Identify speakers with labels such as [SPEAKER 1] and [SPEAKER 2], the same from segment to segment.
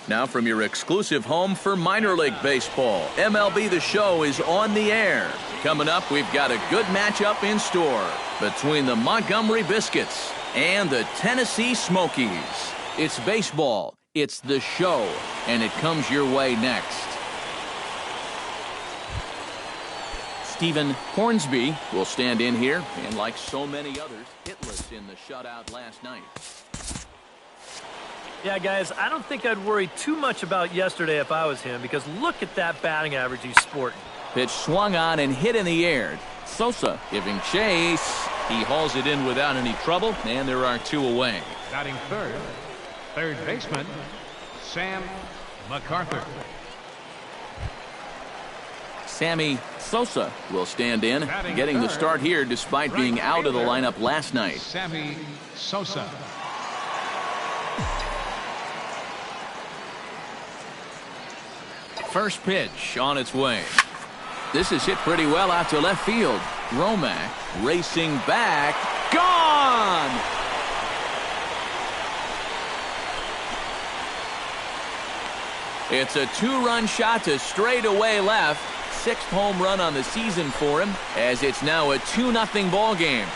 [SPEAKER 1] Now from your exclusive home for minor league baseball, MLB The Show is on the air. Coming up, we've got a good matchup in store between the Montgomery Biscuits and the Tennessee Smokies. It's baseball, it's The Show, and it comes your way next. Stephen Hornsby will stand in here, and like so many others, hitless in the shutout last night.
[SPEAKER 2] Yeah, guys, I don't think I'd worry too much about yesterday if I was him, because look at that batting average he's sporting.
[SPEAKER 1] Pitch swung on and hit in the air. Sosa giving chase. He hauls it in without any trouble, and there are two away.
[SPEAKER 3] Batting third baseman, Sam MacArthur.
[SPEAKER 1] Sammy Sosa will stand in, getting the start here despite being out of the lineup last night.
[SPEAKER 3] Sammy Sosa.
[SPEAKER 1] First pitch on its way. This is hit pretty well out to left field. Romack racing back. Gone! It's a two-run shot to straightaway left. Sixth home run on the season for him, as it's now a 2-0 ball game.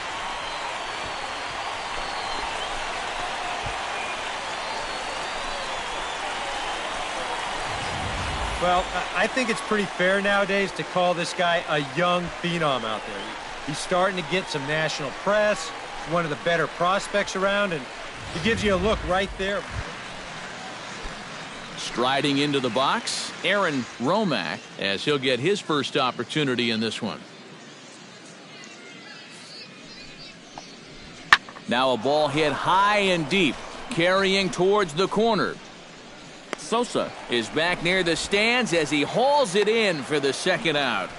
[SPEAKER 4] Well, I think it's pretty fair nowadays to call this guy a young phenom out there. He's starting to get some national press. He's one of the better prospects around, and he gives you a look right there.
[SPEAKER 1] Striding into the box, Aaron Romack, as he'll get his first opportunity in this one. Now a ball hit high and deep, carrying towards the corner. Sosa is back near the stands as he hauls it in for the second out.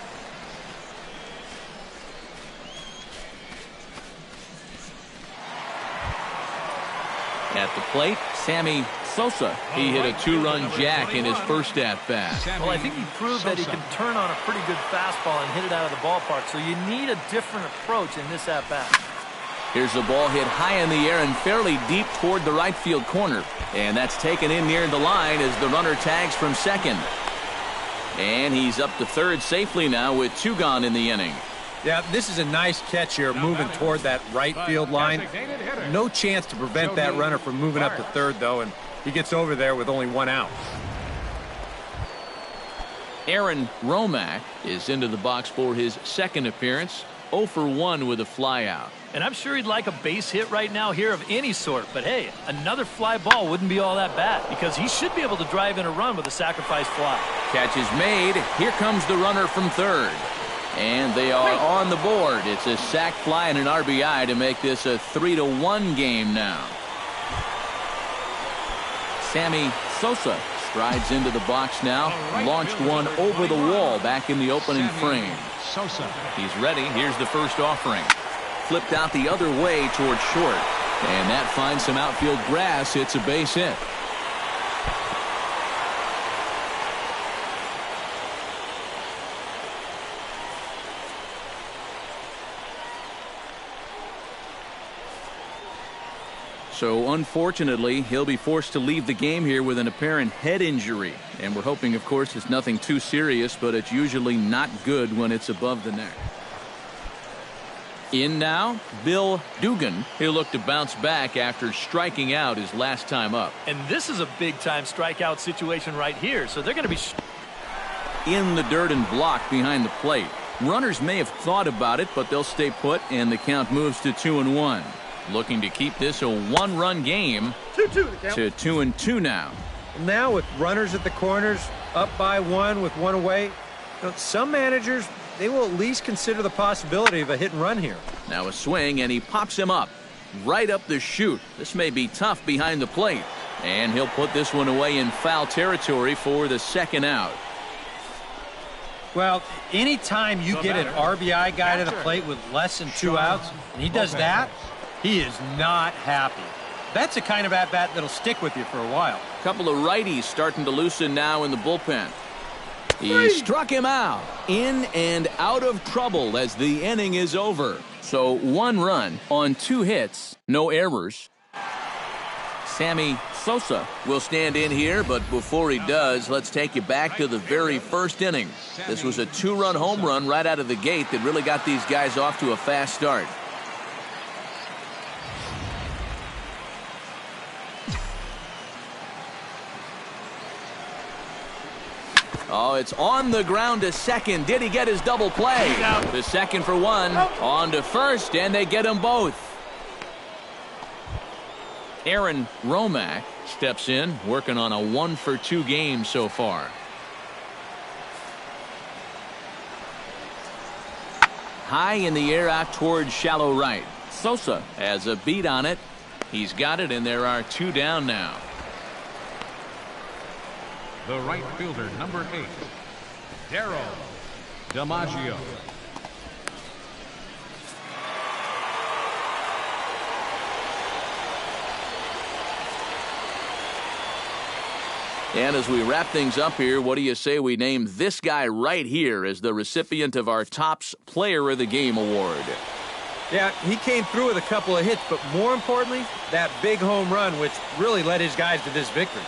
[SPEAKER 1] At the plate, Sammy Sosa. He hit a two-run jack in his first at-bat.
[SPEAKER 2] Well, I think he proved that he can turn on a pretty good fastball and hit it out of the ballpark, so you need a different approach in this at-bat.
[SPEAKER 1] Here's the ball hit high in the air and fairly deep toward the right field corner. And that's taken in near the line as the runner tags from second. And he's up to third safely now with two gone in the inning.
[SPEAKER 4] Yeah, this is a nice catch here, moving toward that right field line. No chance to prevent that runner from moving up to third, though, and he gets over there with only one out.
[SPEAKER 1] Aaron Romack is into the box for his second appearance. 0 for 1 with a flyout.
[SPEAKER 2] And I'm sure he'd like a base hit right now here of any sort. But, hey, another fly ball wouldn't be all that bad because he should be able to drive in a run with a sacrifice fly.
[SPEAKER 1] Catch is made. Here comes the runner from third. And they are on the board. It's a sac fly and an RBI to make this a 3-1 game now. Sammy Sosa strides into the box now. Launched one over the wall back in the opening frame.
[SPEAKER 3] Sosa.
[SPEAKER 1] He's ready. Here's the first offering. Flipped out the other way toward short. And that finds some outfield grass. It's a base hit. So unfortunately, he'll be forced to leave the game here with an apparent head injury. And we're hoping, of course, it's nothing too serious, but it's usually not good when it's above the neck. In now, Bill Dugan. He'll look to bounce back after striking out his last time up.
[SPEAKER 2] And this is a big-time strikeout situation right here, so they're going to be
[SPEAKER 1] in the dirt and blocked behind the plate. Runners may have thought about it, but they'll stay put, and the count moves to 2-1. Looking to keep this a one-run game
[SPEAKER 4] 2-2
[SPEAKER 1] to 2-2 now.
[SPEAKER 4] Now with runners at the corners, up by one with one away, some managers, they will at least consider the possibility of a hit and run here.
[SPEAKER 1] Now a swing, and he pops him up. Right up the chute. This may be tough behind the plate. And he'll put this one away in foul territory for the second out.
[SPEAKER 4] Well, anytime you get an RBI guy to the plate with less than 2 outs, and he does that, he is not happy. That's the kind of at-bat that'll stick with you for a while.
[SPEAKER 1] Couple of righties starting to loosen now in the bullpen. He struck him out. In and out of trouble as the inning is over. So 1 run on 2 hits, no errors. Sammy Sosa will stand in here, but before he does, let's take you back to the very first inning. This was a 2-run home run right out of the gate that really got these guys off to a fast start. Oh, it's on the ground to second. Did he get his double play? The second for one. On to first, and they get them both. Aaron Romack steps in, working on a 1-for-2 game so far. High in the air out towards shallow right. Sosa has a beat on it. He's got it, and there are 2 down now.
[SPEAKER 3] The right fielder, number 8, Darryl DiMaggio.
[SPEAKER 1] And as we wrap things up here, what do you say we name this guy right here as the recipient of our Topps Player of the Game award?
[SPEAKER 4] Yeah, he came through with a couple of hits, but more importantly, that big home run, which really led his guys to this victory.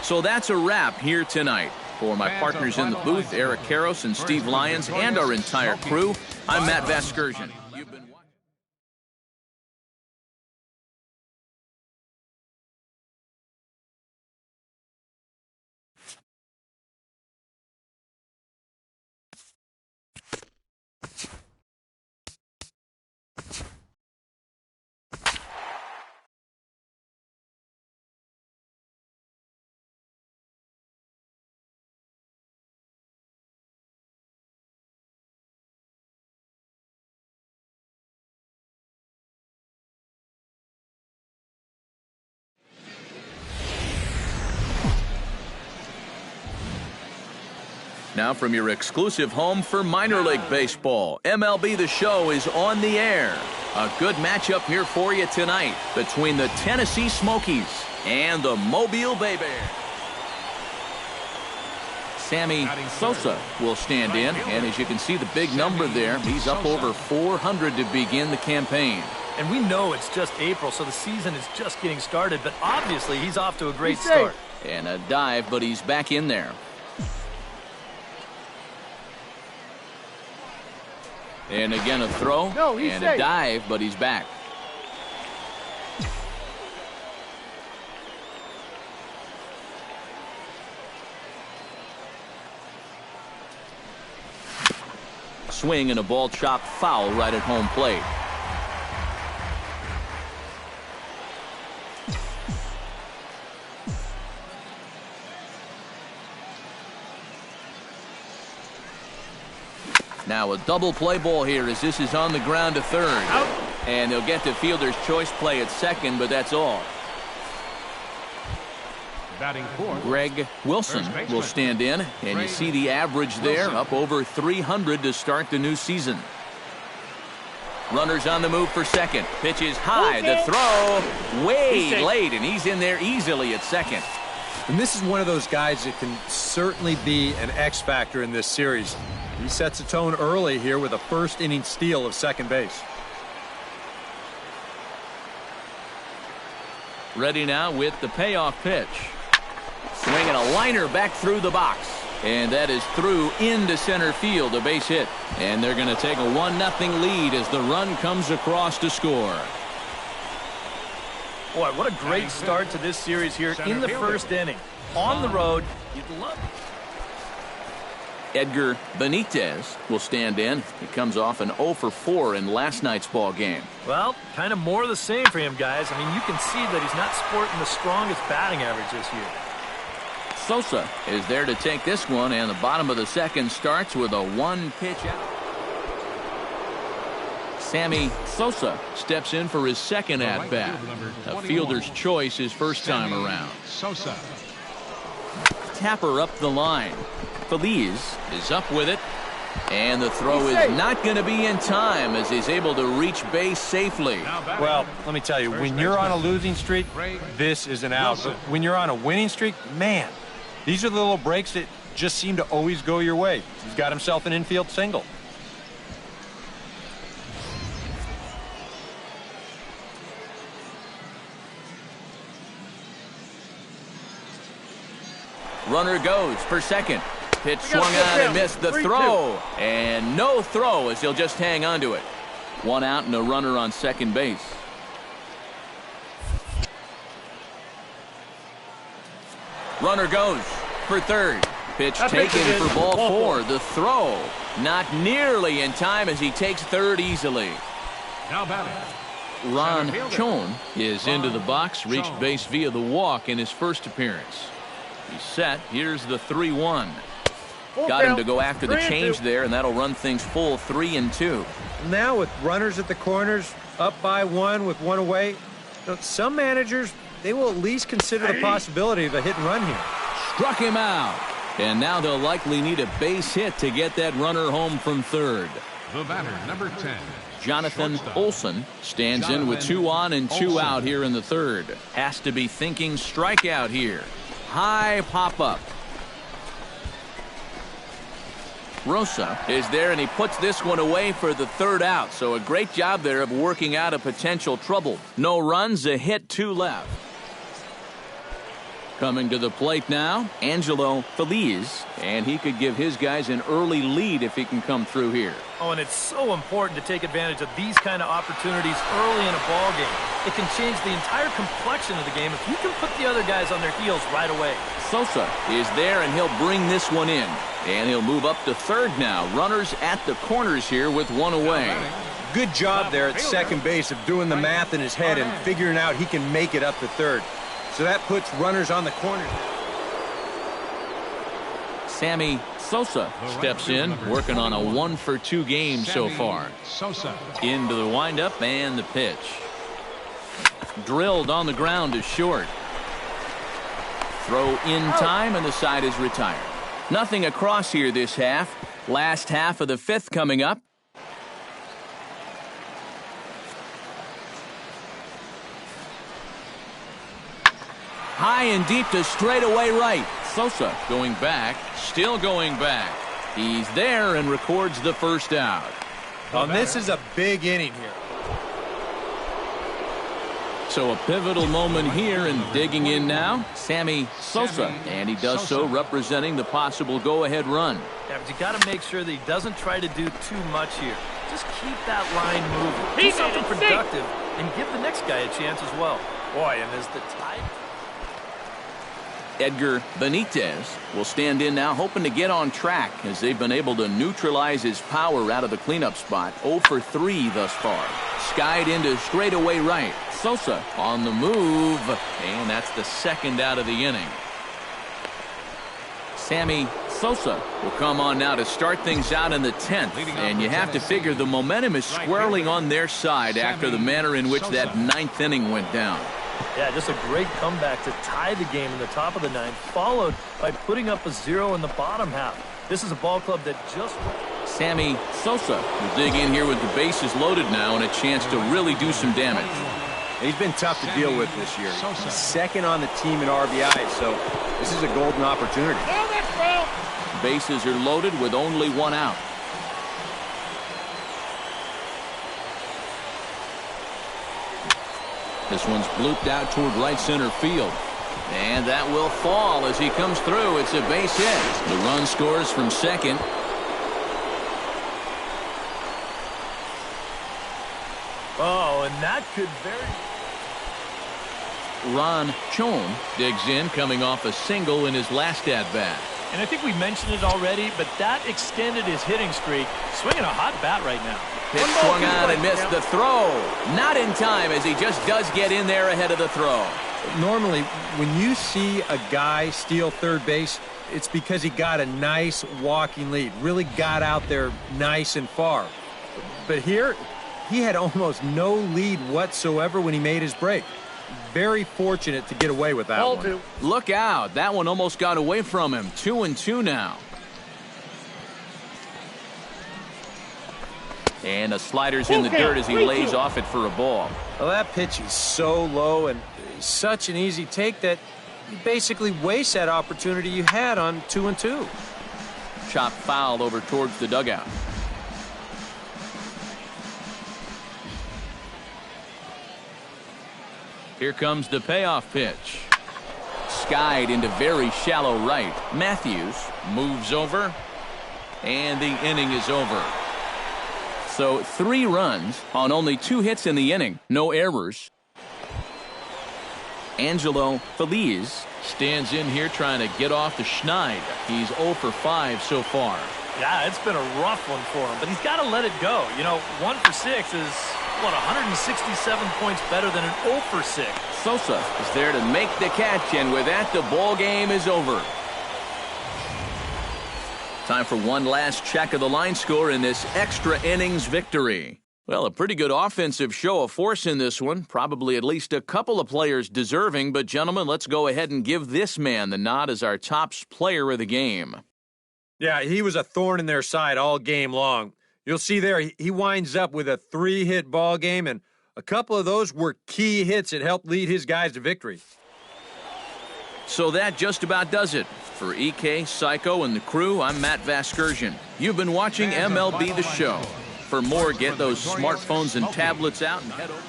[SPEAKER 1] So that's a wrap here tonight. For my partners in the booth, Eric Karros and Steve Lyons, and our entire crew, I'm Matt Vasgersian. You've been Now from your exclusive home for minor league baseball, MLB The Show is on the air. A good matchup here for you tonight between the Tennessee Smokies and the Mobile Bay Bears. Sammy Sosa will stand in, and as you can see the big number there, he's up over 400 to begin the campaign.
[SPEAKER 2] And we know it's just April, so the season is just getting started, but obviously he's off to a great start.
[SPEAKER 1] And a dive, but he's back in there. And again a throw, and a dive, but he's back. Swing and a ball chopped foul right at home plate. Now a double play ball here as this is on the ground to third. Out. And they'll get the fielder's choice play at second, but that's all.
[SPEAKER 3] Batting fourth,
[SPEAKER 1] Greg Wilson will stand in, and you see the average there, up over 300 to start the new season. Runners on the move for second. Pitch is high. The throw way late, and he's in there easily at second.
[SPEAKER 4] And this is one of those guys that can certainly be an X factor in this series. He sets a tone early here with a first-inning steal of second base.
[SPEAKER 1] Ready now with the payoff pitch. Swinging a liner back through the box. And that is through into center field, a base hit. And they're going to take a 1-0 lead as the run comes across to score.
[SPEAKER 2] Boy, what a great start to this series here in the first inning. On the road, you'd love it.
[SPEAKER 1] Edgar Benitez will stand in. He comes off an 0-for-4 in last night's ball game.
[SPEAKER 2] Well, kind of more of the same for him, guys. I mean, you can see that he's not sporting the strongest batting average this year.
[SPEAKER 1] Sosa is there to take this one, and the bottom of the second starts with a 1-pitch out. Sammy Sosa steps in for his second at-bat. A fielder's choice his first time around.
[SPEAKER 3] Sosa.
[SPEAKER 1] Tapper up the line. Feliz is up with it, and the throw is not going to be in time as he's able to reach base safely.
[SPEAKER 4] Well, let me tell you, when you're on a losing streak, this is an out. But when you're on a winning streak, man, these are the little breaks that just seem to always go your way. He's got himself an infield single.
[SPEAKER 1] Runner goes for second. Pitch swung on and missed the throw. And no throw as he'll just hang on to it. One out and a runner on second base. Runner goes for third. Pitch taken for ball four. The throw not nearly in time as he takes third easily.
[SPEAKER 3] Now batting.
[SPEAKER 1] Ron Chon is into the box, reached base via the walk in his first appearance. He's set. Here's the 3-1. Got him to go after the change there, and that'll run things full 3-2.
[SPEAKER 4] Now with runners at the corners, up by one with one away, some managers, they will at least consider the possibility of a hit and run here.
[SPEAKER 1] Struck him out. And now they'll likely need a base hit to get that runner home from third.
[SPEAKER 3] The batter, number 10.
[SPEAKER 1] Jonathan Olson stands in with 2 on and 2 out here in the third. Has to be thinking strikeout here. High pop-up. Rosa is there, and he puts this one away for the third out. So a great job there of working out a potential trouble. No runs, a hit, 2 left. Coming to the plate now, Angelo Feliz, and he could give his guys an early lead if he can come through here.
[SPEAKER 2] Oh, and it's so important to take advantage of these kind of opportunities early in a ball game. It can change the entire complexion of the game if you can put the other guys on their heels right away.
[SPEAKER 1] Sosa is there, and he'll bring this one in. And he'll move up to third now. Runners at the corners here with 1 away.
[SPEAKER 4] Good job there at second base of doing the math in his head and figuring out he can make it up to third. So that puts runners on the corners.
[SPEAKER 1] Sammy Sosa steps in, working on a 1-for-2 game so far.
[SPEAKER 3] Sosa.
[SPEAKER 1] Into the windup and the pitch. Drilled on the ground to short. Throw in time, and the side is retired. Nothing across here this half. Last half of the 5th coming up. High and deep to straightaway right. Sosa going back, still going back. He's there and records the first out.
[SPEAKER 4] This is a big inning here.
[SPEAKER 1] So a pivotal moment here, and digging in now, Sammy Sosa. And he does so representing the possible go-ahead run.
[SPEAKER 2] Yeah, but you got to make sure that he doesn't try to do too much here. Just keep that line moving. Do something productive and give the next guy a chance as well. Boy, and as the tide...
[SPEAKER 1] Edgar Benitez will stand in now, hoping to get on track as they've been able to neutralize his power out of the cleanup spot. 0 for 3 thus far. Skied into straightaway right. Sosa on the move, and that's the second out of the inning. Sammy Sosa will come on now to start things out in the 10th, and you have to figure the momentum is squarely on their side after the manner in which that 9th inning went down.
[SPEAKER 2] Yeah, just a great comeback to tie the game in the top of the 9th, followed by putting up a 0 in the bottom half. This is a ball club that just...
[SPEAKER 1] Sammy Sosa will dig in here with the bases loaded now and a chance to really do some damage.
[SPEAKER 4] He's been tough to deal with this year. He's second on the team in RBI, so this is a golden opportunity.
[SPEAKER 1] Bases are loaded with only 1 out. This one's blooped out toward right center field. And that will fall as he comes through. It's a base hit. The run scores from second.
[SPEAKER 2] Oh, and that could very...
[SPEAKER 1] Ron Chon digs in, coming off a single in his last at-bat.
[SPEAKER 2] And I think we mentioned it already, but that extended his hitting streak. Swinging a hot bat right now.
[SPEAKER 1] Pitch swung on and missed the throw. Not in time as he just does get in there ahead of the throw.
[SPEAKER 4] Normally, when you see a guy steal third base, it's because he got a nice walking lead. Really got out there nice and far. But here, he had almost no lead whatsoever when he made his break. Very fortunate to get away with that one.
[SPEAKER 1] Look out. That one almost got away from him. 2-2 now. And a slider's in the dirt as he lays off it for a ball.
[SPEAKER 4] Well, that pitch is so low and such an easy take that you basically waste that opportunity you had on 2-2.
[SPEAKER 1] Chop foul over towards the dugout. Here comes the payoff pitch. skied into very shallow right. Matthews moves over, and the inning is over. So 3 runs on only 2 hits in the inning. No errors. Angelo Feliz stands in here trying to get off the schneid. He's 0 for 5 so far.
[SPEAKER 2] Yeah, it's been a rough one for him, but he's got to let it go. You know, 1 for 6 is, 167 points better than an 0 for 6.
[SPEAKER 1] Sosa is there to make the catch, and with that, the ball game is over. Time for one last check of the line score in this extra innings victory. Well, a pretty good offensive show of force in this one. Probably at least a couple of players deserving, but gentlemen, let's go ahead and give this man the nod as our top player of the game.
[SPEAKER 4] Yeah, he was a thorn in their side all game long. You'll see there, he winds up with a 3-hit ball game, and a couple of those were key hits that helped lead his guys to victory.
[SPEAKER 1] So that just about does it. For EK, Psycho, and the crew, I'm Matt Vasgersian. You've been watching MLB The Show. For more, get those smartphones and tablets out and head over.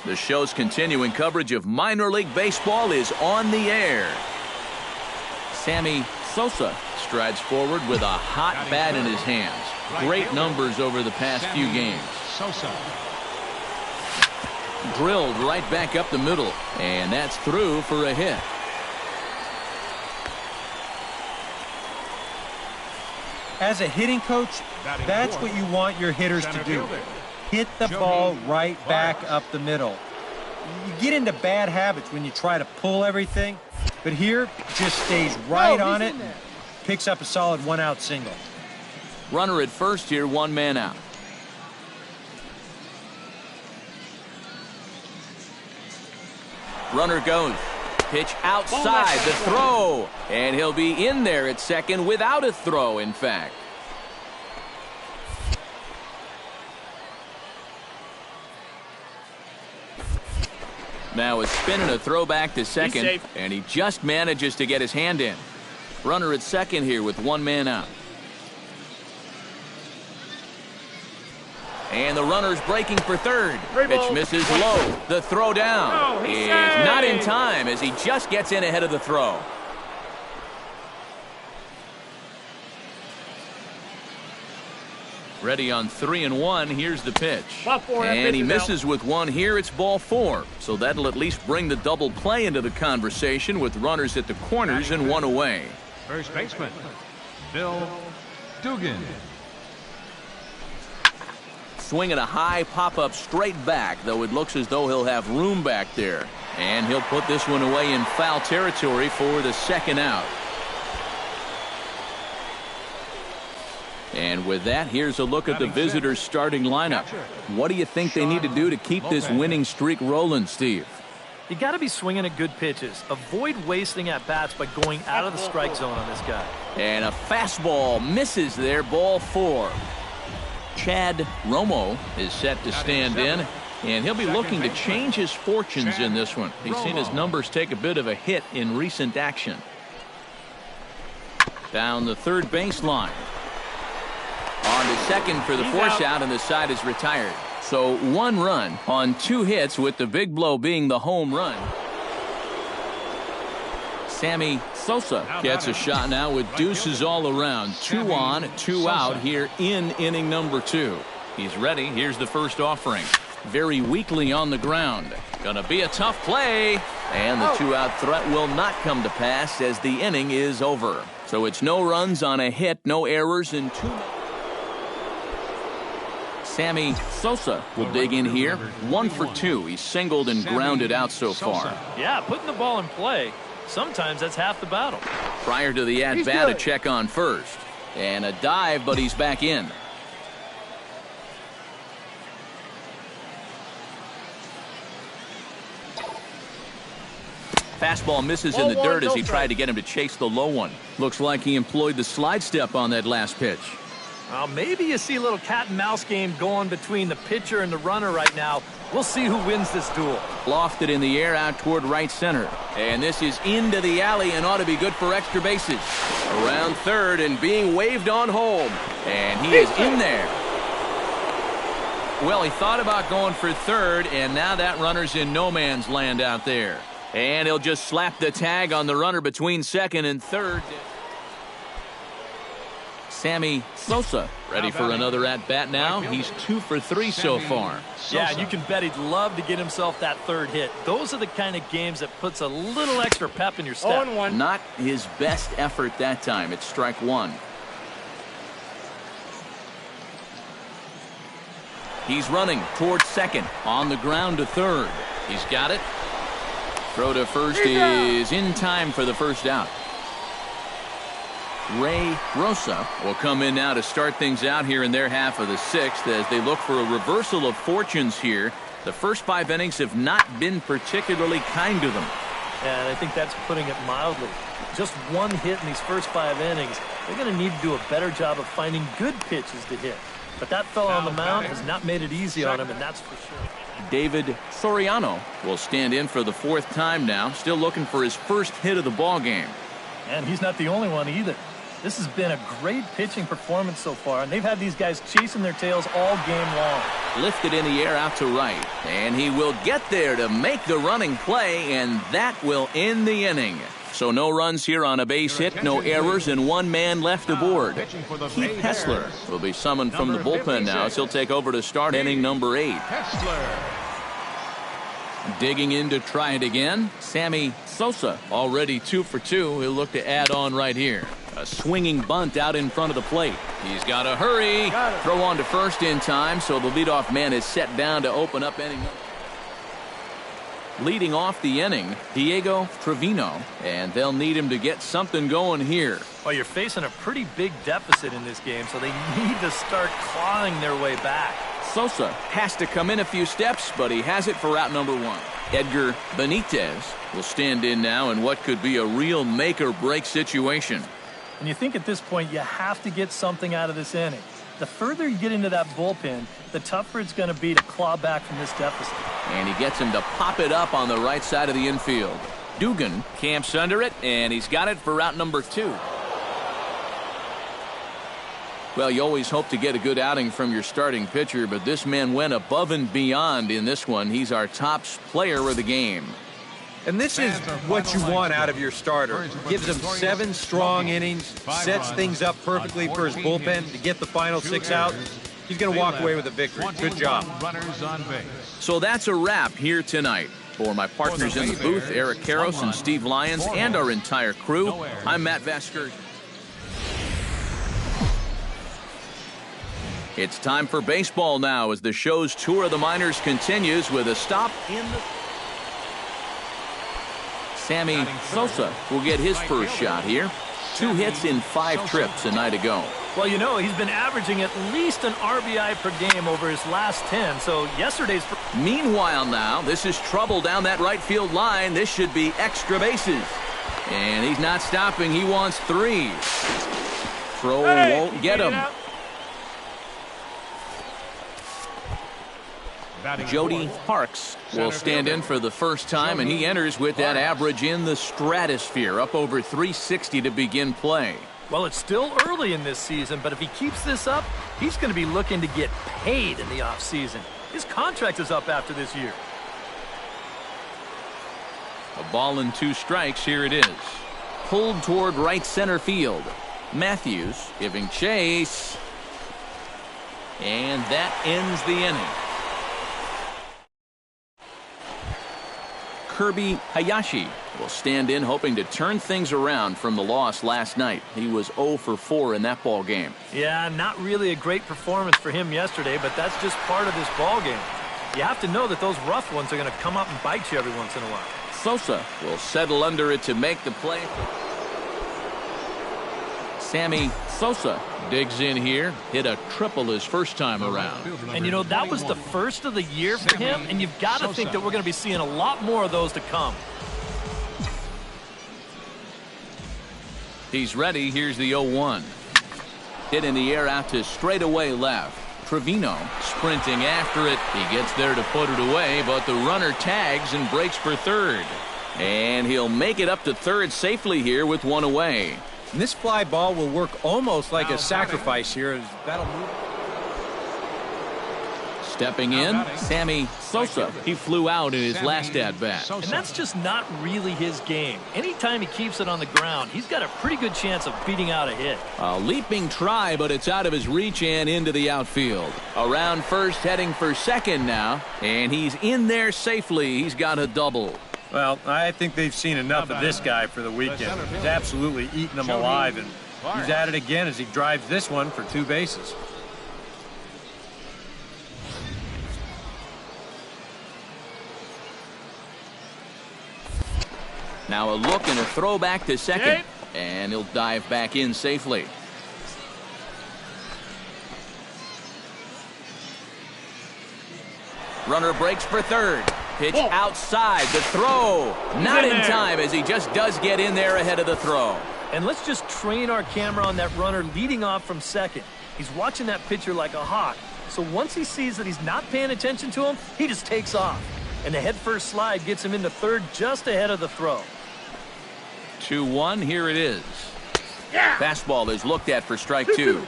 [SPEAKER 1] The show's continuing coverage of minor league baseball is on the air. Sammy Sosa strides forward with a hot bat in his hands. Great numbers over the past few games.
[SPEAKER 3] Sosa.
[SPEAKER 1] Drilled right back up the middle, and that's through for a hit.
[SPEAKER 4] As a hitting coach, that's what you want your hitters to do. Hit the ball right back up the middle. You get into bad habits when you try to pull everything, but here, just stays right on it and picks up a solid 1-out single.
[SPEAKER 1] Runner at first here, 1 man out. Runner goes. Pitch outside, the throw. And he'll be in there at second without a throw, in fact. Now a spin and a throw back to second. And he just manages to get his hand in. Runner at second here with 1 man out. And the runner's breaking for third. Pitch misses low. The throw down is not in time as he just gets in ahead of the throw. Ready on 3-1. Here's the pitch. And he misses with 1 here. It's ball 4. So that'll at least bring the double play into the conversation with runners at the corners and 1 away.
[SPEAKER 3] First baseman, Bill Dugan.
[SPEAKER 1] Swinging a high pop-up straight back, though it looks as though he'll have room back there. And he'll put this one away in foul territory for the 2nd out. And with that, here's a look at the visitors' starting lineup. What do you think they need to do to keep this winning streak rolling, Steve?
[SPEAKER 2] You got to be swinging at good pitches. Avoid wasting at-bats by going out of the strike zone on this guy.
[SPEAKER 1] And a fastball misses there, ball 4. Chad Romo is set to stand in, and he'll be looking to change his fortunes in this one. He's seen his numbers take a bit of a hit in recent action. Down the third baseline. On to second for the force out, and the side is retired. So 1 run on 2 hits, with the big blow being the home run. Sammy Sosa gets a shot now with deuces all around. 2 on, 2 out here in inning number 2. He's ready. Here's the first offering. Very weakly on the ground. Gonna be a tough play. And the 2-out threat will not come to pass as the inning is over. So it's no runs on a hit, no errors, and 2. Sammy Sosa will dig in here. 1 for 2. He's singled and grounded out so far.
[SPEAKER 2] Yeah, putting the ball in play. Sometimes that's half the battle.
[SPEAKER 1] Prior to the at-bat, a check on first. And a dive, but he's back in. Fastball misses in the dirt as he tried to get him to chase the low one. Looks like he employed the slide step on that last pitch.
[SPEAKER 2] Well, maybe you see a little cat and mouse game going between the pitcher and the runner right now. We'll see who wins this duel.
[SPEAKER 1] Lofted in the air out toward right center. And this is into the alley and ought to be good for extra bases. Around third and being waved on home. And he is in there. Well, he thought about going for third, and now that runner's in no man's land out there. And he'll just slap the tag on the runner between second and third. Sammy Sosa ready for another at-bat now. He's 2 for 3 so far.
[SPEAKER 2] Yeah, you can bet he'd love to get himself that third hit. Those are the kind of games that puts a little extra pep in your step.
[SPEAKER 4] 0-1.
[SPEAKER 1] Not his best effort that time. It's strike one. He's running towards second. On the ground to third. He's got it. Throw to first is in time for the first out. Ray Rosa will come in now to start things out here in their half of the sixth as they look for a reversal of fortunes here. The first 5 innings have not been particularly kind to them.
[SPEAKER 2] And I think that's putting it mildly. Just 1 hit in these first 5 innings. They're going to need to do a better job of finding good pitches to hit. But that fellow on the mound has not made it easy on him, and that's for sure.
[SPEAKER 1] David Soriano will stand in for the 4th time now, still looking for his first hit of the ball game.
[SPEAKER 2] And he's not the only one either. This has been a great pitching performance so far, and they've had these guys chasing their tails all game long.
[SPEAKER 1] Lifted in the air out to right, and he will get there to make the running play, and that will end the inning. So no runs here on a base hit, no errors, and 1 man left aboard. Keith Hessler will be summoned from the bullpen now as he'll take over to start inning number 8. Digging in to try it again, Sammy Sosa, already 2 for 2. He'll look to add on right here. A swinging bunt out in front of the plate. He's got to hurry. Throw on to first in time, so the leadoff man is set down to open up inning. Leading off the inning, Diego Trevino, and they'll need him to get something going here.
[SPEAKER 2] Well, you're facing a pretty big deficit in this game, so they need to start clawing their way back.
[SPEAKER 1] Sosa has to come in a few steps, but he has it for out number 1. Edgar Benitez will stand in now in what could be a real make-or-break situation.
[SPEAKER 2] And you think at this point you have to get something out of this inning. The further you get into that bullpen, the tougher it's going to be to claw back from this deficit.
[SPEAKER 1] And he gets him to pop it up on the right side of the infield. Dugan camps under it, and he's got it for out number 2. Well, you always hope to get a good outing from your starting pitcher, but this man went above and beyond in this one. He's our top player of the game.
[SPEAKER 4] And this is what you want out of your starter. Gives him 7 strong innings, sets things up perfectly for his bullpen to get the final 6 out. He's going to walk away with a victory. Good job.
[SPEAKER 1] So that's a wrap here tonight. For my partners in the booth, Eric Karros and Steve Lyons, and our entire crew, I'm Matt Vasgersian. It's time for baseball now as the show's tour of the minors continues with a stop in the... Sammy Sosa will get his first shot here. 2 hits in 5 trips a night ago.
[SPEAKER 2] Well, you know, he's been averaging at least an RBI per game over his last 10, so yesterday's...
[SPEAKER 1] Meanwhile now, this is trouble down that right field line. This should be extra bases. And he's not stopping. He wants 3. Throw won't get him. Jody Parks will stand in for the first time, and he enters with that average in the stratosphere, up over 360 to begin play.
[SPEAKER 2] Well, it's still early in this season, but if he keeps this up, he's going to be looking to get paid in the offseason. His contract is up after this year.
[SPEAKER 1] A ball and 2 strikes. Here it is. Pulled toward right center field. Matthews giving chase. And that ends the inning. Kirby Hayashi will stand in hoping to turn things around from the loss last night. He was 0 for 4 in that ball game.
[SPEAKER 2] Yeah, not really a great performance for him yesterday, but that's just part of this ball game. You have to know that those rough ones are going to come up and bite you every once in a while.
[SPEAKER 1] Sosa will settle under it to make the play. Sammy Sosa digs in here, hit a triple his first time around.
[SPEAKER 2] And you know, that was the first of the year for him, and you've got to think that we're going to be seeing a lot more of those to come.
[SPEAKER 1] He's ready. Here's the 0-1. Hit in the air out to straightaway left. Trevino sprinting after it. He gets there to put it away, but the runner tags and breaks for third. And he'll make it up to third safely here with 1 away.
[SPEAKER 4] And this fly ball will work almost like a sacrifice here. That'll move.
[SPEAKER 1] Stepping in, Sammy Sosa. He flew out in his last at-bat.
[SPEAKER 2] And that's just not really his game. Anytime he keeps it on the ground, he's got a pretty good chance of beating out a hit.
[SPEAKER 1] A leaping try, but it's out of his reach and into the outfield. Around first, heading for second now, and he's in there safely. He's got a double.
[SPEAKER 4] Well, I think they've seen enough of this guy for the weekend. He's absolutely eating them alive, and he's at it again as he drives this one for 2 bases.
[SPEAKER 1] Now a look and a throw back to second. And he'll dive back in safely. Runner breaks for third. Pitch outside. The throw. Not in time as he just does get in there ahead of the throw.
[SPEAKER 2] And let's just train our camera on that runner leading off from second. He's watching that pitcher like a hawk. So once he sees that he's not paying attention to him, he just takes off. And the head-first slide gets him into third just ahead of the throw.
[SPEAKER 1] 2-1, here it is. Fastball is looked at for strike 2.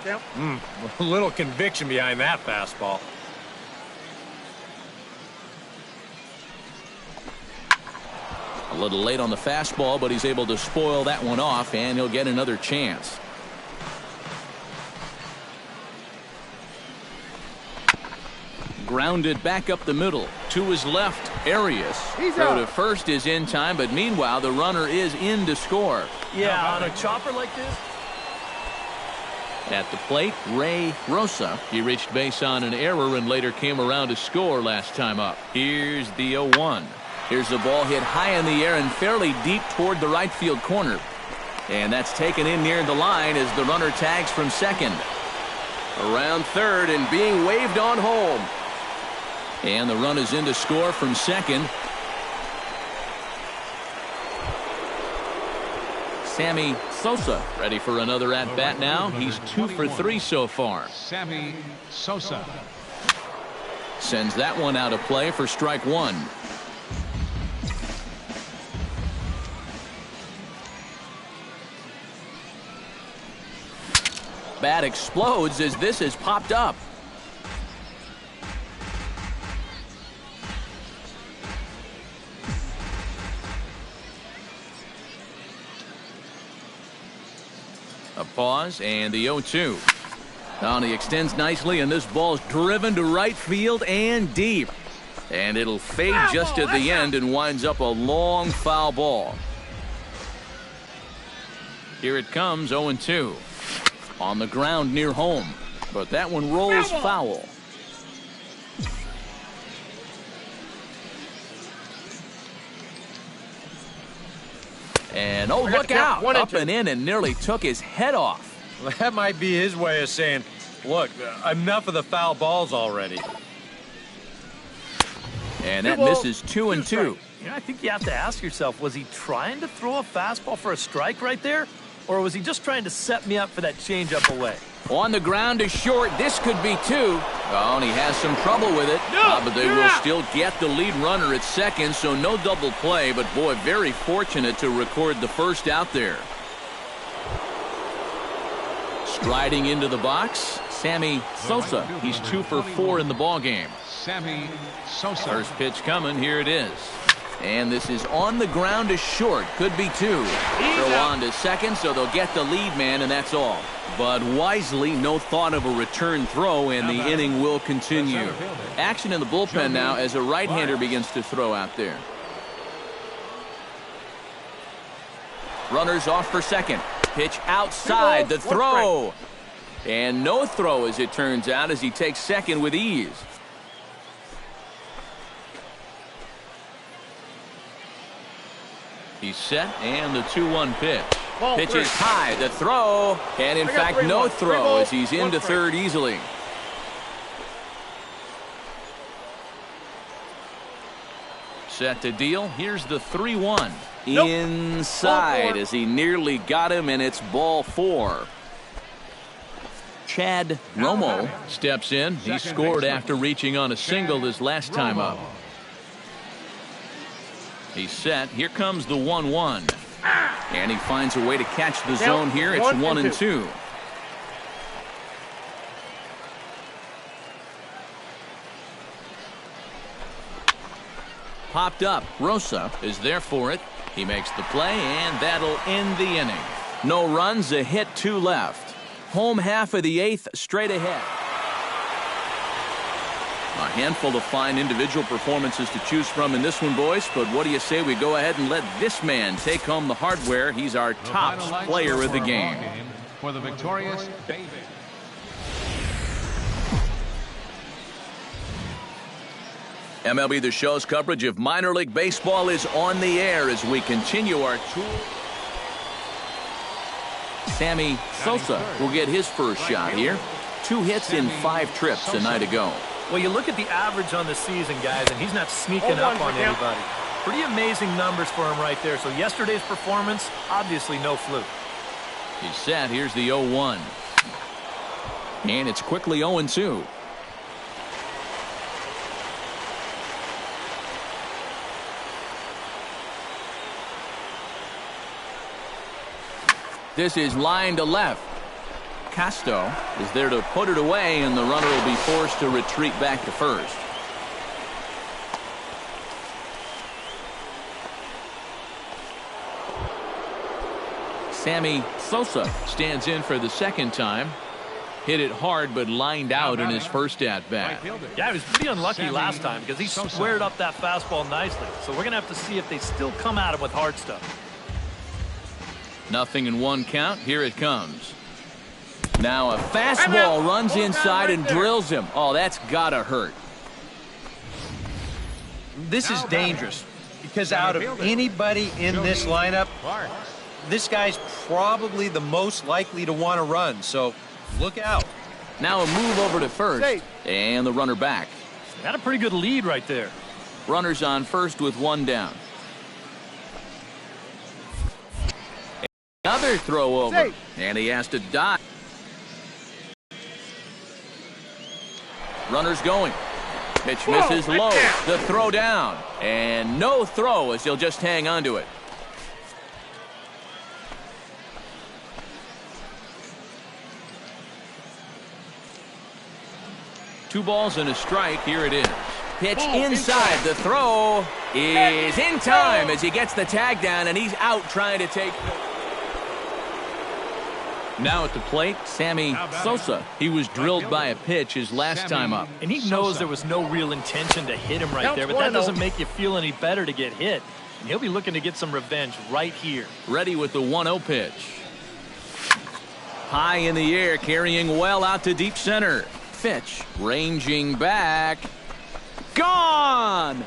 [SPEAKER 4] A little conviction behind that fastball.
[SPEAKER 1] A little late on the fastball, but he's able to spoil that one off, and he'll get another chance. Grounded back up the middle. To his left, Arias. Throw to first is in time, but meanwhile, the runner is in to score.
[SPEAKER 2] Yeah, on a chopper like this.
[SPEAKER 1] At the plate, Ray Rosa. He reached base on an error and later came around to score last time up. Here's the 0-1. Here's the ball hit high in the air and fairly deep toward the right field corner. And that's taken in near the line as the runner tags from second. Around third and being waved on home. And the run is in to score from second. Sammy Sosa ready for another at-bat now. He's 2 for 3 so far.
[SPEAKER 3] Sammy Sosa.
[SPEAKER 1] Sends that one out of play for strike 1. Bat explodes as this is popped up. A pause and the 0-2. Now he extends nicely, and this ball's driven to right field and deep. And it'll fade just at the end and winds up a long foul ball. Here it comes, 0-2. On the ground near home. But that one rolls foul. And, oh, look out. Up and in and nearly took his head off.
[SPEAKER 4] Well, that might be his way of saying, look, enough of the foul balls already.
[SPEAKER 1] And that misses 2-2.
[SPEAKER 2] You know, I think you have to ask yourself, was he trying to throw a fastball for a strike right there? Or was he just trying to set me up for that changeup away?
[SPEAKER 1] On the ground to short. This could be 2. Oh, and he has some trouble with it. But they will still get the lead runner at second, so no double play. But, boy, very fortunate to record the first out there. Striding into the box, Sammy Sosa. He's 2 for 4 in the ballgame.
[SPEAKER 3] Sammy Sosa.
[SPEAKER 1] First pitch coming. Here it is. And this is on the ground to short. Could be 2. Throw on to second, so they'll get the lead man, and that's all. But wisely, no thought of a return throw, and the inning will continue. Action in the bullpen now as a right-hander begins to throw out there. Runners off for second. Pitch outside. The throw. And no throw, as it turns out, as he takes second with ease. He's set, and the 2-1 pitch. Pitch is high, the throw, and in fact no throw as he's into third easily. Set to deal. Here's the 3-1. Inside as he nearly got him, and it's ball 4. Chad Romo steps in. He scored after reaching on a single his last time up. He's set. Here comes the 1-1. And he finds a way to catch the zone here. It's 1-2. popped up. Rosa is there for it. He makes the play, and that'll end the inning. No runs, a hit, 2 left. Home half of the 8th, straight ahead. A handful of fine individual performances to choose from in this one, boys. But what do you say we go ahead and let this man take home the hardware? He's our top player of the game.
[SPEAKER 3] For the victorious David.
[SPEAKER 1] MLB The Show's coverage of minor league baseball is on the air as we continue our tour. Sammy Sosa will get his first shot here. 2 hits in 5 trips a night ago.
[SPEAKER 2] Well, you look at the average on the season, guys, and he's not sneaking up on anybody. Pretty amazing numbers for him right there. So yesterday's performance, obviously no fluke.
[SPEAKER 1] He's set. Here's the 0-1. And it's quickly 0-2. This is line to left. Casto is there to put it away, and the runner will be forced to retreat back to first. Sammy Sosa stands in for the second time. Hit it hard, but lined out in his first at-bat.
[SPEAKER 2] Yeah, he was pretty unlucky last time because he squared up that fastball nicely. So we're going to have to see if they still come at him with hard stuff.
[SPEAKER 1] 0-1 count. Here it comes. Now a fastball runs inside and drills him. Oh, that's gotta hurt.
[SPEAKER 4] This is dangerous because out of anybody in this lineup, this guy's probably the most likely to want to run, so look out.
[SPEAKER 1] Now a move over to first, and the runner back.
[SPEAKER 2] Got a pretty good lead right there.
[SPEAKER 1] Runners on first with 1 down. Another throw over, and he has to dive. Runners going. Pitch misses low. The throw down. And no throw as he'll just hang on to it. Two balls and a strike. Here it is. Pitch inside. The throw is in time as he gets the tag down, and he's out trying to take. Now at the plate, Sammy Sosa. He was drilled by a pitch his last time up.
[SPEAKER 2] And he knows there was no real intention to hit him right there, but that doesn't make you feel any better to get hit. And he'll be looking to get some revenge right here.
[SPEAKER 1] Ready with the 1-0 pitch. High in the air, carrying well out to deep center. Pitch ranging back. Gone!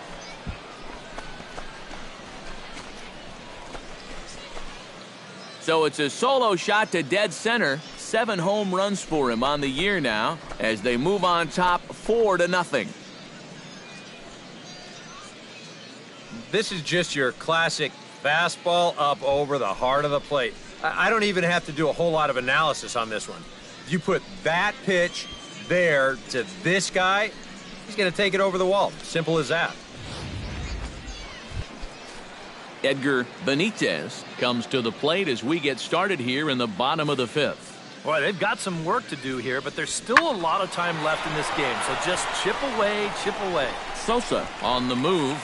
[SPEAKER 1] So it's a solo shot to dead center. 7 home runs for him on the year now as they move on top 4-0.
[SPEAKER 4] This is just your classic fastball up over the heart of the plate. I don't even have to do a whole lot of analysis on this one. You put that pitch there to this guy, he's going to take it over the wall. Simple as that.
[SPEAKER 1] Edgar Benitez comes to the plate as we get started here in the bottom of the 5th.
[SPEAKER 2] Boy, they've got some work to do here, but there's still a lot of time left in this game. So just chip away, chip away.
[SPEAKER 1] Sosa on the move.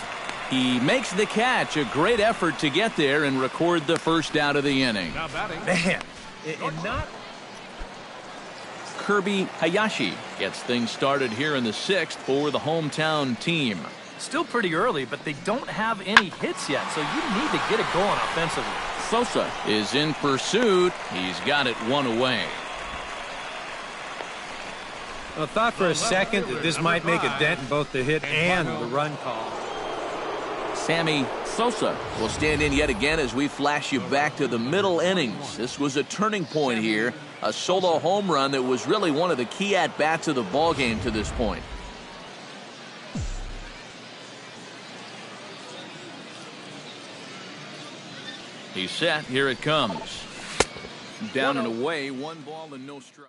[SPEAKER 1] He makes the catch. A great effort to get there and record the first out of the inning.
[SPEAKER 4] Man,
[SPEAKER 1] Kirby Hayashi gets things started here in the 6th for the hometown team.
[SPEAKER 2] Still pretty early, but they don't have any hits yet, so you need to get it going offensively.
[SPEAKER 1] Sosa is in pursuit. He's got it 1 away.
[SPEAKER 4] I thought for a second that this might make a dent in both the hit and the run call.
[SPEAKER 1] Sammy Sosa will stand in yet again as we flash you back to the middle innings. This was a turning point here. A solo home run that was really one of the key at-bats of the ballgame to this point. He's set. Here it comes. Down and away. 1 ball and no strike.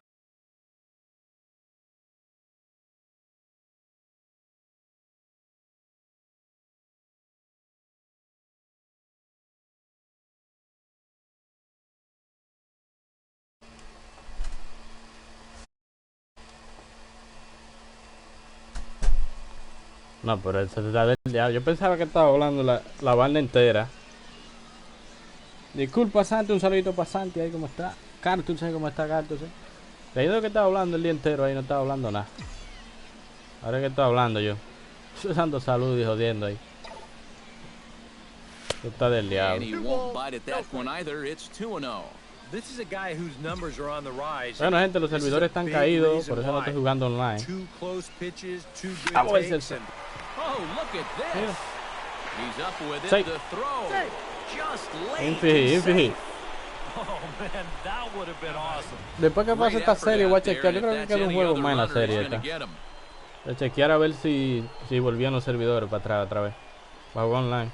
[SPEAKER 5] No, pero esa Ya, yo pensaba que estaba hablando la banda entera. Disculpa, Santi, un saludito para Santi, ahí como está. Cartus, ahí como está Cartus. Leído que estaba hablando el día entero, ahí no estaba hablando nada. Ahora que estoy hablando yo. Estoy dando salud y jodiendo ahí. Esto está del diablo. Bueno, gente, los servidores están caídos, por eso no estoy jugando online. Vamos a ver si el... Sí. Infi. Después que pase esta serie voy a chequear. Yo creo que queda un juego más en la serie esta. Voy a chequear a ver si volvían los servidores para atrás otra vez. Para jugar online.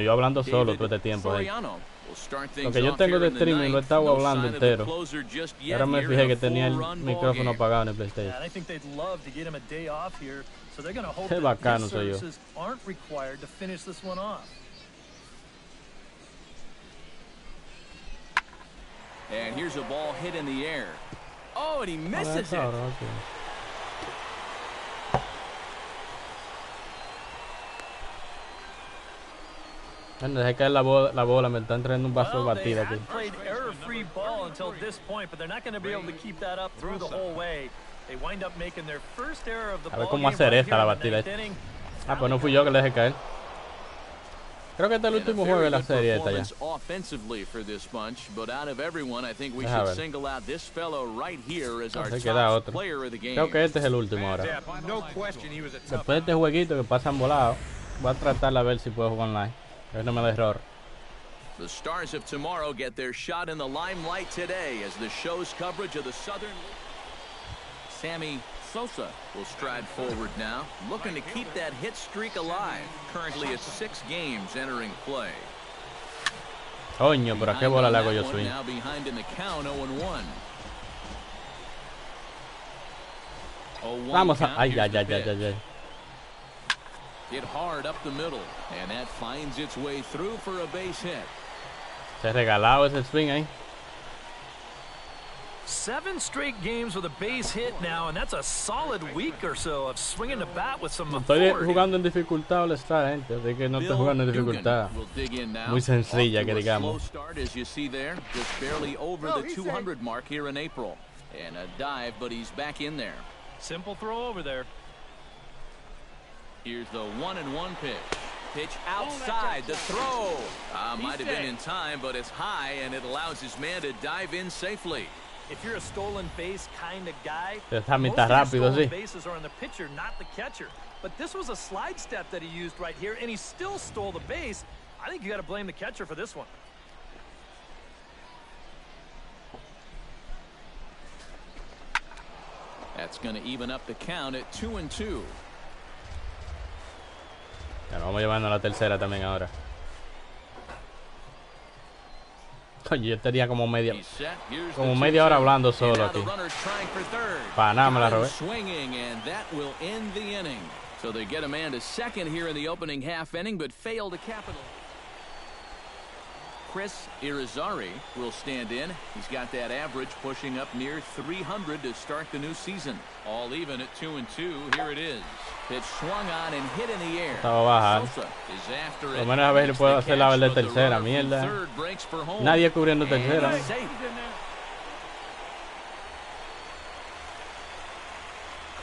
[SPEAKER 5] Yo hablando solo todo este tiempo. Lo que yo tengo de streaming lo he estado hablando entero. Ahora me fijé que tenía el micrófono apagado en el PlayStation. Qué bacano soy yo.
[SPEAKER 1] And here's a ball hit in the air. Oh, and he misses it.
[SPEAKER 5] Bueno, dejé caer la bola, me están trayendo un vaso de batida aquí. A ver cómo hacer esta la batida. Ah, pues no fui yo que le dejé caer. Creo que este es el último juego de la serie esta ya. Se queda otro. Creo que este es el último ahora. Después de este jueguito que pasan volados, voy a tratar a ver si puedo jugar online. A ver no me da error.
[SPEAKER 1] The stars of tomorrow get their shot in the limelight today as the show's coverage of the Southern... Sammy Sosa will stride forward now, looking to keep that hit streak alive. Currently at 6 games entering play.
[SPEAKER 5] Coño, pero a qué bola le hago yo swing.
[SPEAKER 1] Now behind in the count, 0-1.
[SPEAKER 5] Vamos a... Ay.
[SPEAKER 1] Hit hard up the middle, and that finds its way through for a base hit.
[SPEAKER 5] Se ha regalado ese swing ahí.
[SPEAKER 2] 7 straight games with a base hit now, and that's a solid week or so of swinging the bat with some authority.
[SPEAKER 5] Estoy jugando en dificultad all star, gente, así que no estoy jugando en dificultad muy sencilla, que digamos.
[SPEAKER 1] Start, as you see there, just barely over the 200 mark here in April, and a dive, but he's back in there.
[SPEAKER 2] Simple throw over there.
[SPEAKER 1] Here's the 1-1 pitch. Pitch outside, the throw. Might have been in time, but it's high, and it allows his man to dive in safely.
[SPEAKER 2] If you're a stolen base kind of guy,
[SPEAKER 5] Sammy está rápido, sí.
[SPEAKER 2] Bases are on the pitcher, not the catcher. But this was a slide step that he used right here, and he still stole the base. I think you got to blame the catcher for this one.
[SPEAKER 1] That's going to even up the count at 2-2.
[SPEAKER 5] Ya nos vamos llevando a la tercera también ahora. Coño, yo estaría como media hora hablando solo aquí. Para nada me la robé.
[SPEAKER 1] So they get a man to second here in the opening half inning, but fail to capitalize. Chris Irizarry will stand in. He's got that average pushing up near 300 to start the new season. All even at 2-2. Here it is. Pitch swung on and hit in the air.
[SPEAKER 5] Estaba baja. Por lo menos a ver si puedo hacer la de tercera. Mierda. Nadie cubriendo tercera.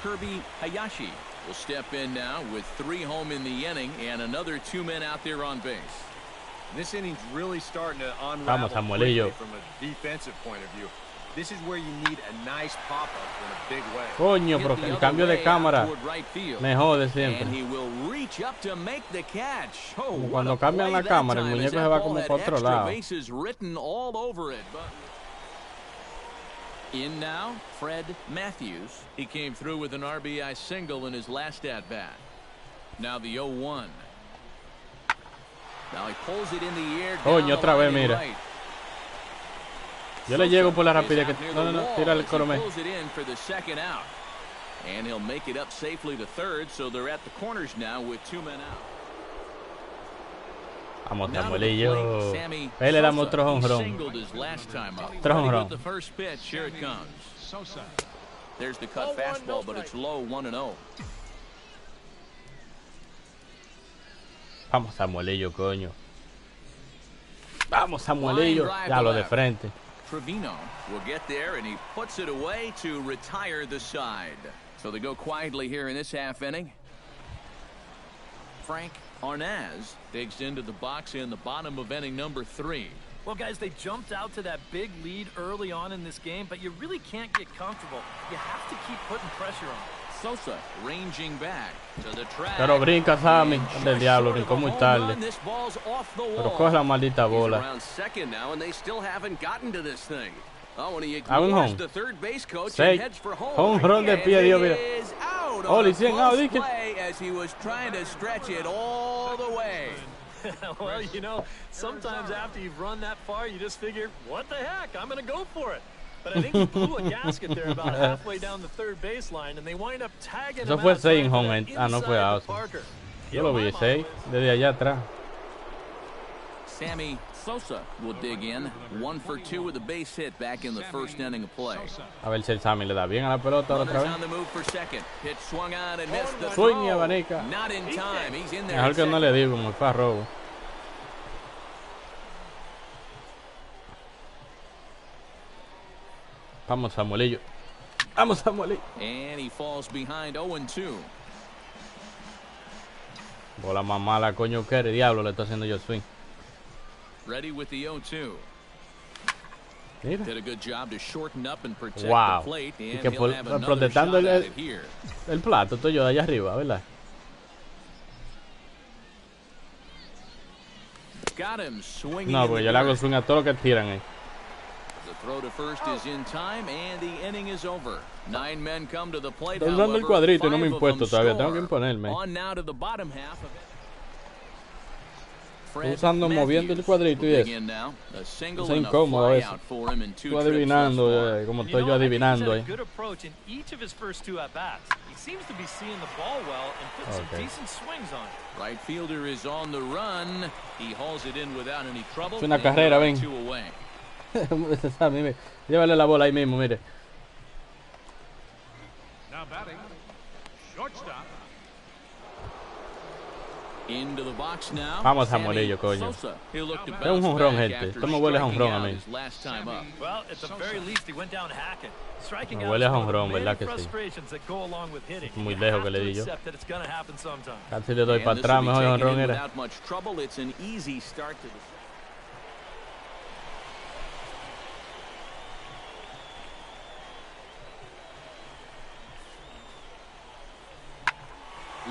[SPEAKER 1] Kirby Hayashi will step in now with 3 home in the inning and another 2 men out there on base.
[SPEAKER 4] This inning's really starting to
[SPEAKER 5] Vamos,
[SPEAKER 4] unravel
[SPEAKER 5] Samuelillo.
[SPEAKER 4] from a defensive point of view. This is where you need a nice pop-up in a big way.
[SPEAKER 5] Coño, pero el cambio de cámara me jode siempre.
[SPEAKER 1] And he will reach up to make the catch.
[SPEAKER 5] Cuando cambian la cámara, el muñeco se va como para otro lado.
[SPEAKER 1] Bases written all over it. In now, Fred Matthews. He came through with an RBI single in his last at-bat. Now the 0-1. Now he pulls it in the air.
[SPEAKER 5] Coño, otra vez, mira. Yo le llego por la rapidez que... No, tira el coromé.
[SPEAKER 1] And he'll make it up safely to third, so they're at the corners now with 2 men out.
[SPEAKER 5] Vamos, Samuelillo. Ahí le damos otro jonrón. Otro jonrón.
[SPEAKER 1] There's the cut fastball, but it's low, 1-0.
[SPEAKER 5] Vamos, Samuelillo, coño. Vamos, Samuelillo. Ya lo de frente.
[SPEAKER 1] Trevino will get there, and he puts it away to retire the side. So they go quietly here in this half inning. Frank Arnaz digs into the box in the bottom of inning number 3.
[SPEAKER 2] Well, guys, they jumped out to that big lead early on in this game, but you really can't get comfortable. You have to keep putting pressure on.
[SPEAKER 1] Sosa ranging back to the track.
[SPEAKER 5] Pero brinca, Sammy. Del diablo, brincó muy tarde. Pero coge la maldita bola. Hago un home. 6. Home run de pie, Dios mío. Oh, le hicieron out, dije.
[SPEAKER 1] As he was trying to stretch it all the way.
[SPEAKER 2] Well, you know, sometimes after you've run that far, you just figure, what the heck, I'm going to go for it. But I think he blew a gasket there about halfway down the third baseline, and they wind up tagging him
[SPEAKER 5] Eso fue
[SPEAKER 2] out
[SPEAKER 5] 6 en home. Ah, no fue out. Yo lo vi, 6, desde allá atrás.
[SPEAKER 1] Sammy Sosa will dig in. 1 for 2 with a base hit back in the first inning of play.
[SPEAKER 5] A ver si el Sammy le da bien a la pelota otra vez.
[SPEAKER 1] On the move for second. Pitch swung on and missed the
[SPEAKER 5] Swing y
[SPEAKER 1] throw.
[SPEAKER 5] abanica.
[SPEAKER 1] Not in time. He's in there.
[SPEAKER 5] Mejor que no le digo, muy fue a robo. Vamos, Samuelillo. Vamos, Samuelillo.
[SPEAKER 1] And he falls behind 0-2.
[SPEAKER 5] Bola más mala, coño, que diablo le está haciendo yo swing.
[SPEAKER 1] Ready with the 0-2.
[SPEAKER 5] Mira.
[SPEAKER 1] Did a good job to shorten up and protect
[SPEAKER 5] Wow.
[SPEAKER 1] the plate,
[SPEAKER 5] Y
[SPEAKER 1] and
[SPEAKER 5] que
[SPEAKER 1] he'll have another
[SPEAKER 5] protestando
[SPEAKER 1] shot at it here.
[SPEAKER 5] el plato, estoy yo de allá arriba, ¿verdad?
[SPEAKER 1] Got him swinging.
[SPEAKER 5] No, porque yo le hago swing a todo lo que tiran ahí.
[SPEAKER 1] The throw to first is in time, and the inning is over. 9 men come to the plate.
[SPEAKER 5] Estoy usando el
[SPEAKER 1] however,
[SPEAKER 5] cuadrito y no me
[SPEAKER 1] 5 of
[SPEAKER 5] impuesto
[SPEAKER 1] them
[SPEAKER 5] todavía, tengo que
[SPEAKER 1] score.
[SPEAKER 5] imponerme.
[SPEAKER 1] On now to the bottom half of it.
[SPEAKER 5] Estoy usando, moviendo el cuadrito y eso. Es incómodo a veces. Estoy adivinando, como estoy yo adivinando ahí.
[SPEAKER 1] Right fielder is on the run. He hauls it in without any trouble.
[SPEAKER 5] Es una carrera, ven.
[SPEAKER 1] Away.
[SPEAKER 5] Llévale la bola ahí mismo, mire.
[SPEAKER 3] Now batting, shortstop.
[SPEAKER 1] Into the box now.
[SPEAKER 5] Vamos, Samuelillo, coño. Es un jonrón, gente. Esto me huele a jonrón a mí.
[SPEAKER 2] Well, at the very least, he went down hacking. Striking
[SPEAKER 5] Me
[SPEAKER 2] out
[SPEAKER 5] huele a
[SPEAKER 2] is one of the
[SPEAKER 5] jonrón,
[SPEAKER 2] many
[SPEAKER 5] ¿verdad que sí?
[SPEAKER 2] frustrations that go along with hitting.
[SPEAKER 5] Muy
[SPEAKER 2] You
[SPEAKER 5] lejos
[SPEAKER 2] have
[SPEAKER 5] que le
[SPEAKER 2] to
[SPEAKER 5] di yo.
[SPEAKER 2] accept that it's going to happen sometime.
[SPEAKER 5] Casi le doy para atrás, mejor jonrón era.
[SPEAKER 1] Without much trouble, it's an easy start to the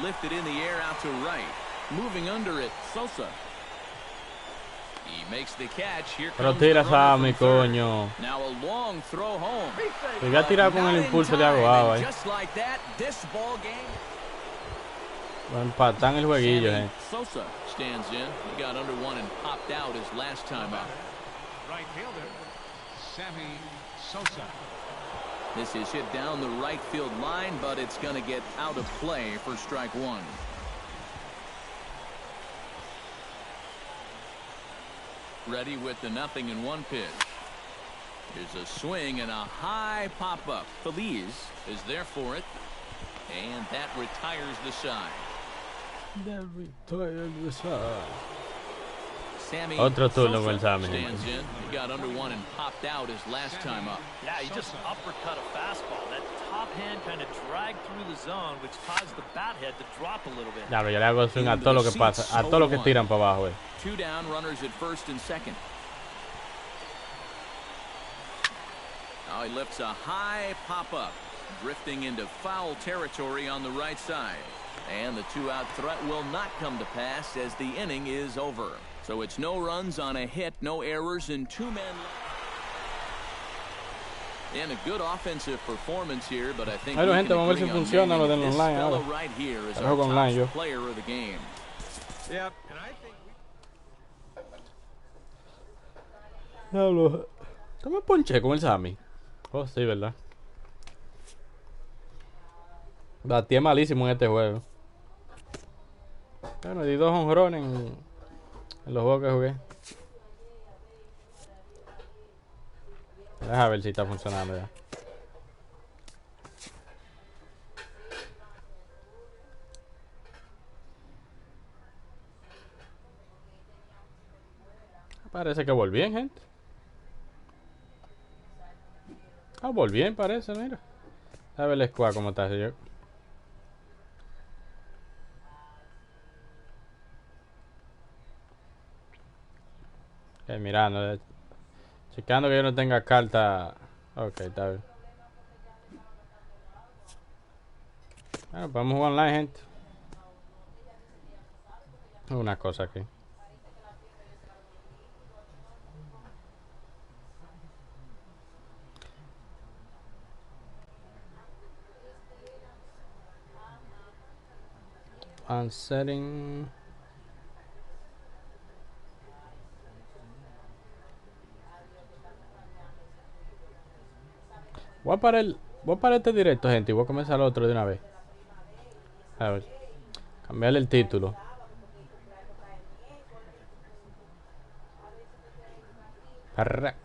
[SPEAKER 1] lifted in the air out to right. Moving under it, Sosa. He makes the catch. Here
[SPEAKER 5] Pero
[SPEAKER 1] comes the
[SPEAKER 5] tira,
[SPEAKER 1] runner
[SPEAKER 5] Sammy,
[SPEAKER 1] from third.
[SPEAKER 5] coño.
[SPEAKER 1] Now a long throw home.
[SPEAKER 5] Si voy a tirar con el impulso, le hago
[SPEAKER 1] Time,
[SPEAKER 5] agua
[SPEAKER 1] and
[SPEAKER 5] ahí.
[SPEAKER 1] just like that, this ball game.
[SPEAKER 5] Lo empatan el jueguillo,
[SPEAKER 1] Sammy
[SPEAKER 5] gente.
[SPEAKER 1] Sosa stands in. He got under one and popped out his last time up.
[SPEAKER 3] Right fielder, Sammy Sosa.
[SPEAKER 1] This is hit down the right field line, but it's going to get out of play for strike one. Ready with the 0-1 pitch. Here's a swing and a high pop-up. Feliz is there for it, and that retires the side. Sammy
[SPEAKER 5] Otro turno
[SPEAKER 1] Sosa
[SPEAKER 5] con el Sammy.
[SPEAKER 1] stands in. He got under one and popped out his last time up.
[SPEAKER 2] Yeah, he just uppercut a fastball. That top hand kind of dragged through the zone, which caused the bat head to drop a little bit.
[SPEAKER 5] Claro, yo le hago swing a todo lo que pasa, a todo lo que tiran para abajo.
[SPEAKER 1] 2 down, runners at first and second. Now he lifts a high pop-up, drifting into foul territory on the right side. And the 2-out threat will not come to pass as the inning is over. So it's no runs on a hit, no errors, and 2 men left. And a good offensive performance here, but I think
[SPEAKER 5] Bueno,
[SPEAKER 1] we
[SPEAKER 5] gente,
[SPEAKER 1] can
[SPEAKER 5] vamos a ver
[SPEAKER 1] agree
[SPEAKER 5] si
[SPEAKER 1] on
[SPEAKER 5] funciona
[SPEAKER 1] naming
[SPEAKER 5] lo del
[SPEAKER 1] this
[SPEAKER 5] online
[SPEAKER 1] fellow
[SPEAKER 5] ahora.
[SPEAKER 1] right here is
[SPEAKER 5] Trabajo
[SPEAKER 1] our
[SPEAKER 5] online yo.
[SPEAKER 1] top player of the game.
[SPEAKER 4] Yep, and I think
[SPEAKER 5] Diablo. ¿Tú me ponché con el Sammy? Oh, sí, ¿verdad? Batí malísimo en este juego. Bueno, di 2 jonrones en los juegos que jugué. Deja ver si está funcionando ya. Parece que volví bien, gente. Ah, volví bien, parece, mira. A ver el squad como está, señor. Mirando, checando que yo no tenga carta. Ok, está bien. Bueno, podemos jugar online, gente. Una cosa aquí. Unsetting. Voy a parar este directo, gente, y voy a comenzar el otro de una vez. A ver. Cambiarle el título. Arra.